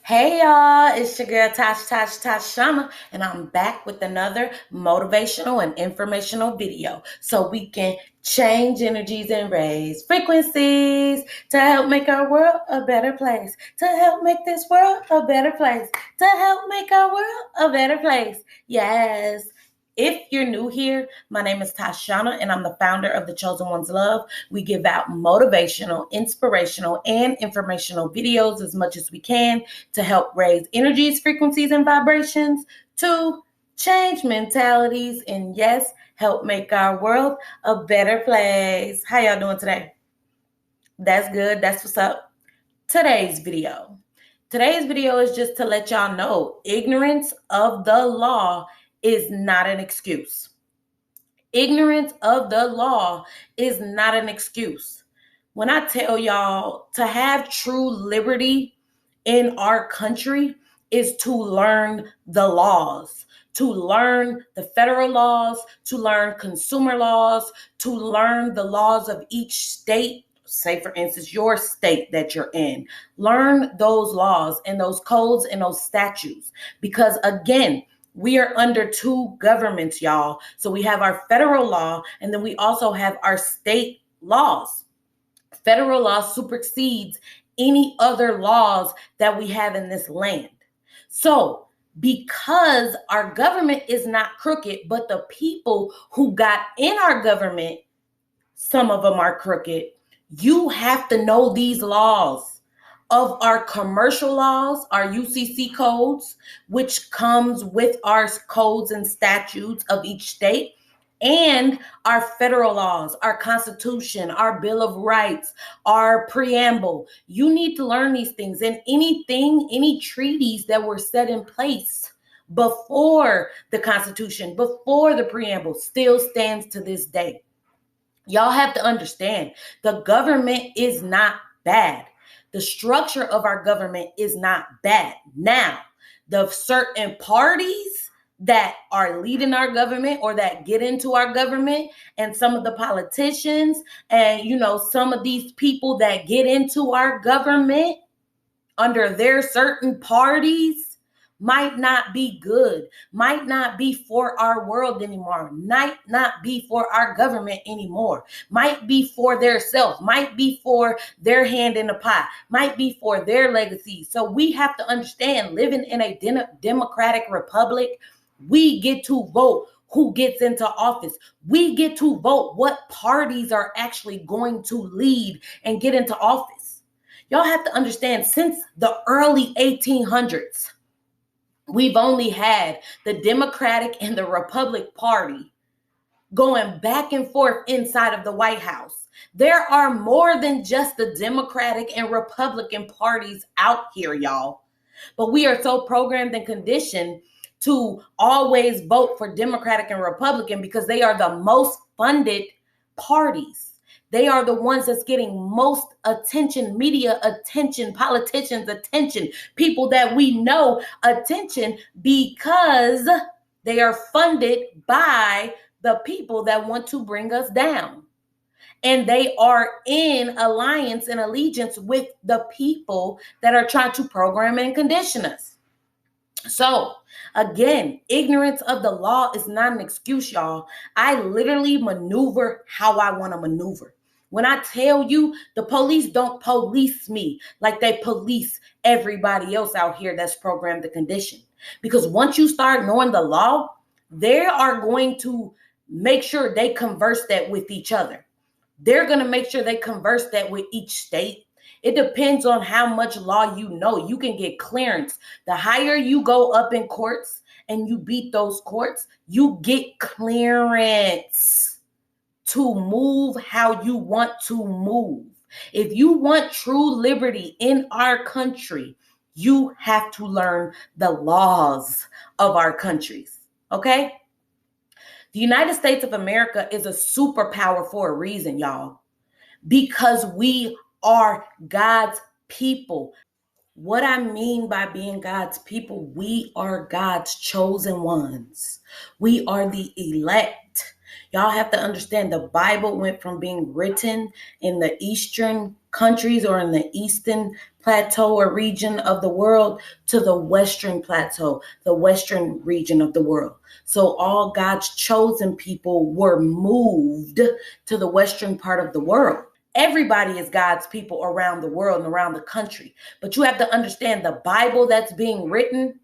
Hey y'all, it's your girl Tashana, and I'm back with another motivational and informational video so we can change energies and raise frequencies to help make our world a better place, to help make this world a better place, to help make our world a better place. Yes. If you're new here, my name is Tashana, and I'm the founder of The Chosen One's Love. We give out motivational, inspirational, and informational videos as much as we can to help raise energies, frequencies, and vibrations, to change mentalities, and yes, help make our world a better place. How y'all doing today? That's good. That's what's up. Today's video is just to let y'all know ignorance of the law is not an excuse. Ignorance of the law is not an excuse. When I tell y'all to have true liberty in our country is to learn the laws, to learn the federal laws, to learn consumer laws, to learn the laws of each state. Say, for instance, your state that you're in. Learn those laws and those codes and those statutes. Because again, we are under two governments, y'all. So we have our federal law, and then we also have our state laws. Federal law supersedes any other laws that we have in this land. So because our government is not crooked, but the people who got in our government, some of them are crooked, you have to know these laws of our commercial laws, our UCC codes, which comes with our codes and statutes of each state, and our federal laws, our Constitution, our Bill of Rights, our preamble. You need to learn these things, and any treaties that were set in place before the Constitution, before the preamble, still stands to this day. Y'all have to understand, the government is not bad. The structure of our government is not bad. Now, the certain parties that are leading our government or that get into our government, and some of the politicians and, some of these people that get into our government under their certain parties might not be good, might not be for our world anymore, might not be for our government anymore, might be for their self, might be for their hand in the pot, might be for their legacy. So we have to understand, living in a democratic republic, we get to vote who gets into office. We get to vote what parties are actually going to lead and get into office. Y'all have to understand, since the early 1800s, we've only had the Democratic and the Republican Party going back and forth inside of the White House. There are more than just the Democratic and Republican parties out here, y'all. But we are so programmed and conditioned to always vote for Democratic and Republican because they are the most funded parties. They are the ones that's getting most attention, media attention, politicians attention, people that we know attention, because they are funded by the people that want to bring us down. And they are in alliance and allegiance with the people that are trying to program and condition us. So again, ignorance of the law is not an excuse, y'all. I literally maneuver how I want to maneuver. When I tell you, the police don't police me like they police everybody else out here that's programmed to condition. Because once you start knowing the law, they are going to make sure they converse that with each other. They're going to make sure they converse that with each state. It depends on how much law you know. You can get clearance. The higher you go up in courts and you beat those courts, you get clearance to move how you want to move. If you want true liberty in our country, you have to learn the laws of our countries, okay? The United States of America is a superpower for a reason, y'all, because we are God's people. What I mean by being God's people, we are God's chosen ones. We are the elect. Y'all have to understand, the Bible went from being written in the Eastern countries or in the Eastern Plateau or region of the world to the Western Plateau, the Western region of the world. So all God's chosen people were moved to the Western part of the world. Everybody is God's people around the world and around the country. But you have to understand the Bible that's being written.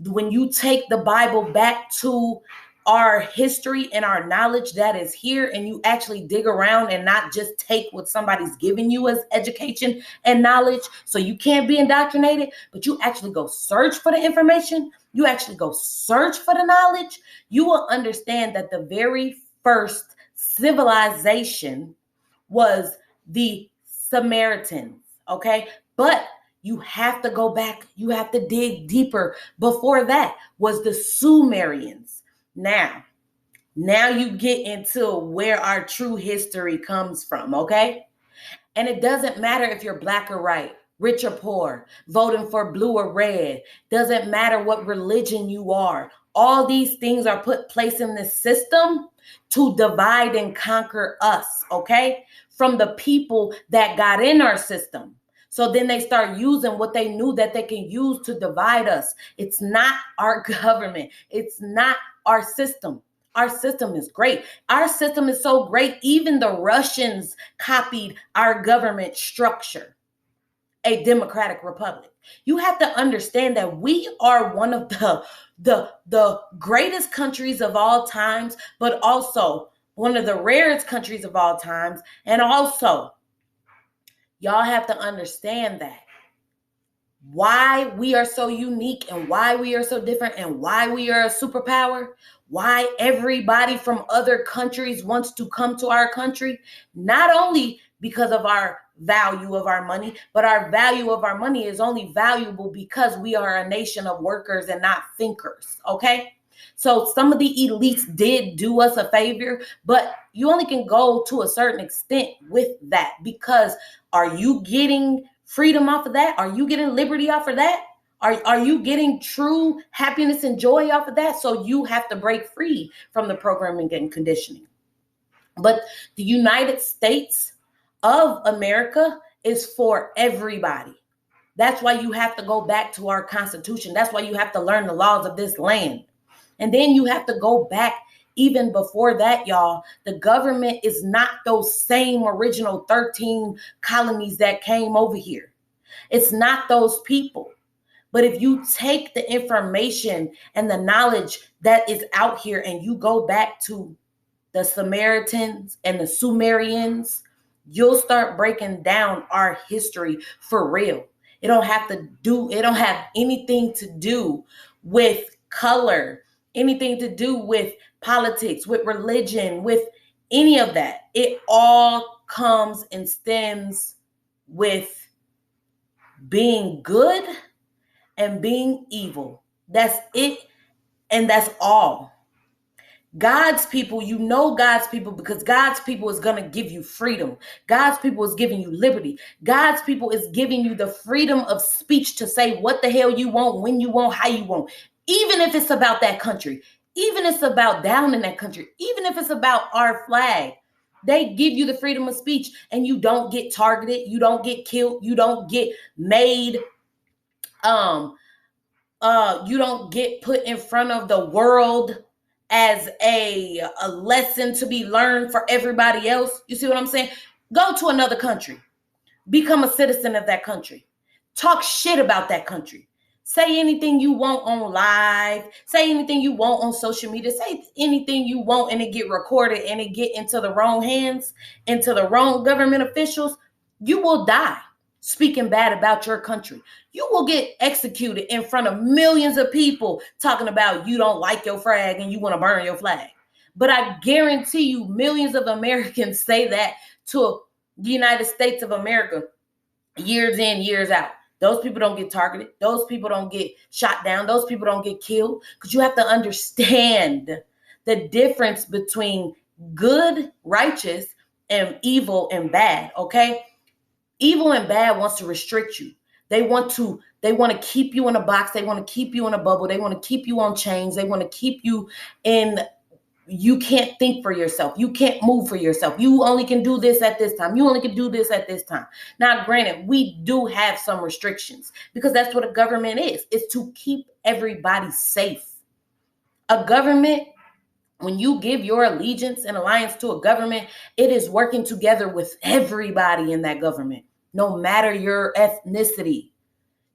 When you take the Bible back to our history and our knowledge that is here, and you actually dig around and not just take what somebody's giving you as education and knowledge, so you can't be indoctrinated, but you actually go search for the information, you actually go search for the knowledge, you will understand that the very first civilization was the Samaritans, okay? But you have to go back. You have to dig deeper. Before that was the Sumerians. Now you get into where our true history comes from, okay? And it doesn't matter if you're black or white, rich or poor, voting for blue or red. Doesn't matter what religion you are. All these things are put place in this system to divide and conquer us, okay? From the people that got in our system. So then they start using what they knew that they can use to divide us. It's not our government. It's not our system. Our system is great. Our system is so great, even the Russians copied our government structure, a democratic republic. You have to understand that we are one of the greatest countries of all times, but also one of the rarest countries of all times. And also, y'all have to understand that why we are so unique and why we are so different and why we are a superpower, why everybody from other countries wants to come to our country, not only because of our value of our money, but our value of our money is only valuable because we are a nation of workers and not thinkers, okay? So some of the elites did do us a favor, but you only can go to a certain extent with that, because are you getting freedom off of that? Are you getting liberty off of that? Are you getting true happiness and joy off of that? So you have to break free from the programming and conditioning. But the United States of America is for everybody. That's why you have to go back to our Constitution. That's why you have to learn the laws of this land. And then you have to go back even before that, y'all. The government is not those same original 13 colonies that came over here. It's not those people. But if you take the information and the knowledge that is out here and you go back to the Samaritans and the Sumerians, you'll start breaking down our history for real. It don't have anything to do with color, anything to do with politics, with religion, with any of that. It all comes and stems with being good and being evil. That's it. And that's all. God's people, you know God's people because God's people is going to give you freedom. God's people is giving you liberty. God's people is giving you the freedom of speech to say what the hell you want, when you want, how you want. Even if it's about that country, even if it's about down in that country, even if it's about our flag, they give you the freedom of speech and you don't get targeted. You don't get killed. You don't get made, you don't get put in front of the world as a lesson to be learned for everybody else. You see what I'm saying? Go to another country. Become a citizen of that country. Talk shit about that country. Say anything you want on live. Say anything you want on social media. Say anything you want and it get recorded and it get into the wrong hands, into the wrong government officials. You will die speaking bad about your country. You will get executed in front of millions of people talking about you don't like your flag and you want to burn your flag. But I guarantee you millions of Americans say that to the United States of America years in, years out. Those people don't get targeted. Those people don't get shot down. Those people don't get killed. Because you have to understand the difference between good, righteous, and evil and bad, okay? Evil and bad wants to restrict you. They want to keep you in a box. They want to keep you in a bubble. They want to keep you on chains. They want to keep you in you can't think for yourself. You can't move for yourself. You only can do this at this time. You only can do this at this time. Now, granted, we do have some restrictions because that's what a government is. It's to keep everybody safe. A government, when you give your allegiance and alliance to a government, it is working together with everybody in that government, no matter your ethnicity.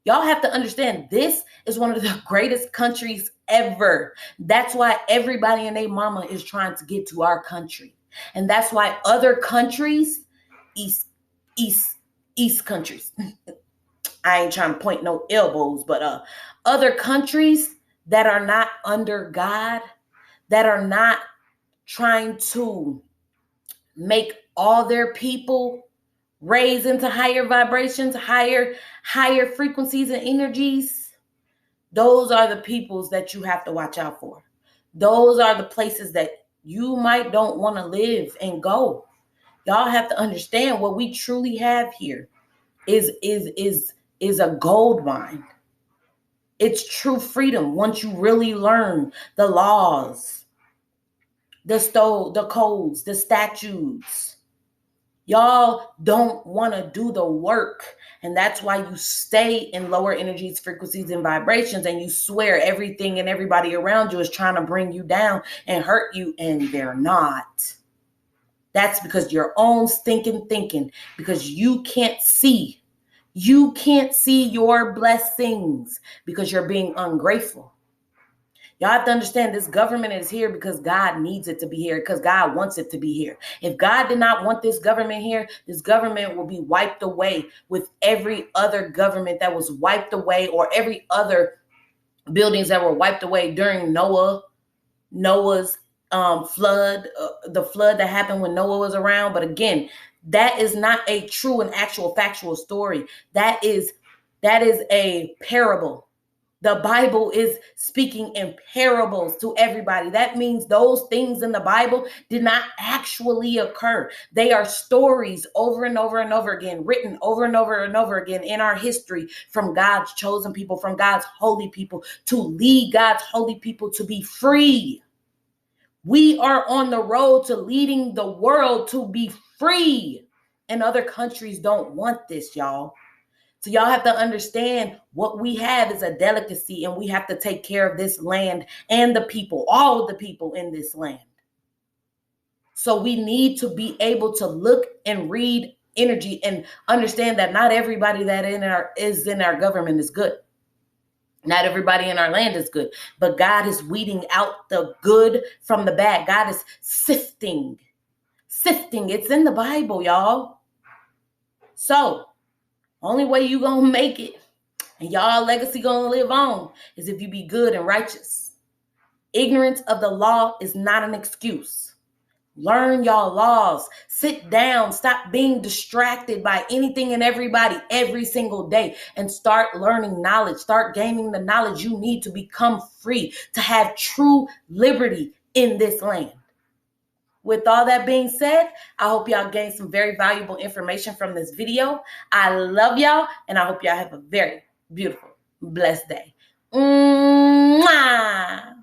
Y'all have to understand, this is one of the greatest countries ever. That's why everybody and their mama is trying to get to our country. And that's why other countries, East countries, I ain't trying to point no elbows, but other countries that are not under God, that are not trying to make all their people raise into higher vibrations, higher frequencies and energies, those are the peoples that you have to watch out for. Those are the places that you might don't want to live and go. Y'all have to understand what we truly have here is a gold mine. It's true freedom once you really learn the laws, the codes, the statutes. Y'all don't want to do the work. And that's why you stay in lower energies, frequencies, and vibrations, and you swear everything and everybody around you is trying to bring you down and hurt you, and they're not. That's because your own stinking thinking, because you can't see. You can't see your blessings because you're being ungrateful. Y'all have to understand, this government is here because God needs it to be here, because God wants it to be here. If God did not want this government here, this government will be wiped away with every other government that was wiped away, or every other buildings that were wiped away during Noah's flood, the flood that happened when Noah was around. But again, that is not a true and actual factual story. That is a parable. The Bible is speaking in parables to everybody. That means those things in the Bible did not actually occur. They are stories over and over and over again, written over and over and over again in our history, from God's chosen people, from God's holy people, to lead God's holy people to be free. We are on the road to leading the world to be free. And other countries don't want this, y'all. So y'all have to understand, what we have is a delicacy, and we have to take care of this land and the people, all of the people in this land. So we need to be able to look and read energy and understand that not everybody that is in our government is good. Not everybody in our land is good, but God is weeding out the good from the bad. God is sifting. It's in the Bible, y'all. So only way you gonna make it and y'all legacy gonna live on is if you be good and righteous. Ignorance of the law is not an excuse. Learn y'all laws. Sit down. Stop being distracted by anything and everybody every single day, and start learning knowledge. Start gaining the knowledge you need to become free, to have true liberty in this land. With all that being said, I hope y'all gained some very valuable information from this video. I love y'all, and I hope y'all have a very beautiful, blessed day. Mwah!